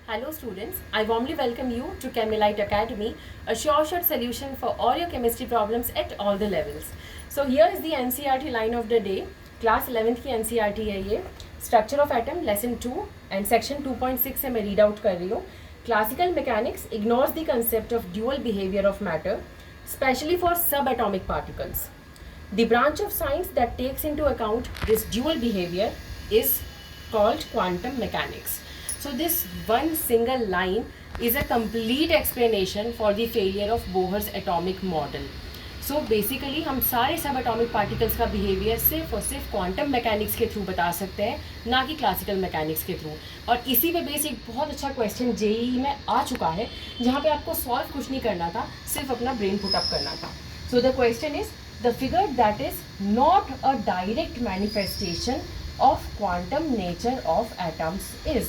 Hello students, I warmly welcome you to Chemilite Academy, a sure solution for all your chemistry problems at all the levels. So here is the NCERT line of the day. Class 11th की NCERT है ये. Structure of atom lesson 2 and section 2.6 से मैं read out कर रही हूँ. Classical mechanics ignores the concept of dual behavior of matter, especially for subatomic particles. The branch of science that takes into account this dual behavior is called quantum mechanics. So this one single line is a complete explanation for the failure of Bohr's atomic model. So basically हम सारे सब atomic particles का behaviour सिर्फ और सिर्फ quantum mechanics के through बता सकते हैं, ना कि क्लासिकल मैकेनिक्स के थ्रू. और इसी पे बेस एक बहुत अच्छा क्वेश्चन जेईई में आ चुका है, जहाँ पे आपको सॉल्व कुछ नहीं करना था, सिर्फ अपना ब्रेन पुट अप करना था. So the question is the figure that is not a direct manifestation of quantum nature of atoms is.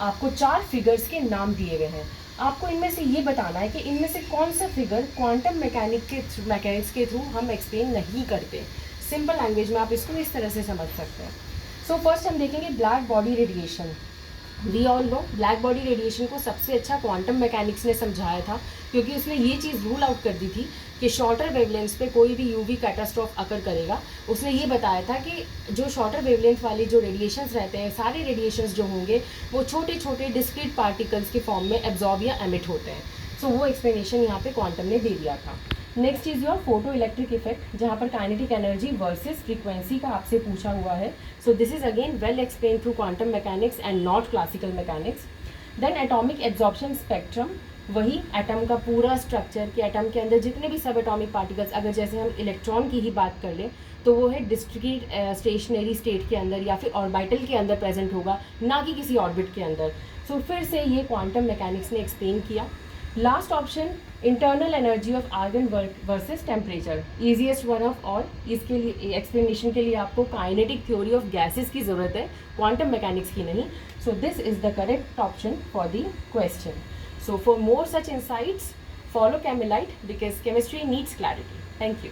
आपको 4 फिगर्स के नाम दिए गए हैं. आपको इनमें से ये बताना है कि इनमें से कौन सा फिगर क्वांटम मैकेनिक्स के थ्रू हम एक्सप्लेन नहीं करते. सिंपल लैंग्वेज में आप इसको इस तरह से समझ सकते हैं. सो फर्स्ट हम देखेंगे black body radiation. We all know black body radiation को सबसे अच्छा क्वांटम मैकेनिक्स ने समझाया था, क्योंकि उसने ये चीज़ रूल आउट कर दी थी कि शॉर्टर वेवलेंथ्स पे कोई भी यूवी कैटास्ट्रॉफ अकर करेगा. उसने ये बताया था कि जो शॉर्टर वेवलेंथ वाले जो रेडिएशंस रहते हैं, सारे रेडिएशंस जो होंगे वो छोटे छोटे डिस्क्रीट पार्टिकल्स के फॉर्म में एब्जॉर्ब या एमिट होते हैं. सो वो एक्सप्लेनेशन यहाँ पे क्वांटम ने दे दिया था. Next is your photo electric effect, जहाँ पर काइनेटिक एनर्जी वर्सेस फ्रीक्वेंसी का आपसे पूछा हुआ है. So this is again well explain through quantum mechanics and not classical mechanics. Then atomic absorption spectrum, वही एटम का पूरा स्ट्रक्चर कि एटम के अंदर जितने भी सब एटॉमिक पार्टिकल्स, अगर जैसे हम इलेक्ट्रॉन की ही बात कर लें तो वो है डिस्क्रीट स्टेशनरी स्टेट के अंदर या फिर ऑर्बिटल के अंदर प्रेजेंट होगा, ना कि किसी ऑर्बिट के अंदर. सो फिर से ये क्वांटम मैकेनिक्स ने एक्सप्लेन किया. Last option internal energy of argon versus temperature, easiest one of all. इसके लिए एक्सप्लेनेशन के लिए आपको काइनेटिक थ्योरी ऑफ गैसेस की ज़रूरत है, क्वांटम मैकेनिक्स की नहीं. So this is the correct option for the question. So for more such insights, follow Chemilite because chemistry needs clarity. Thank you.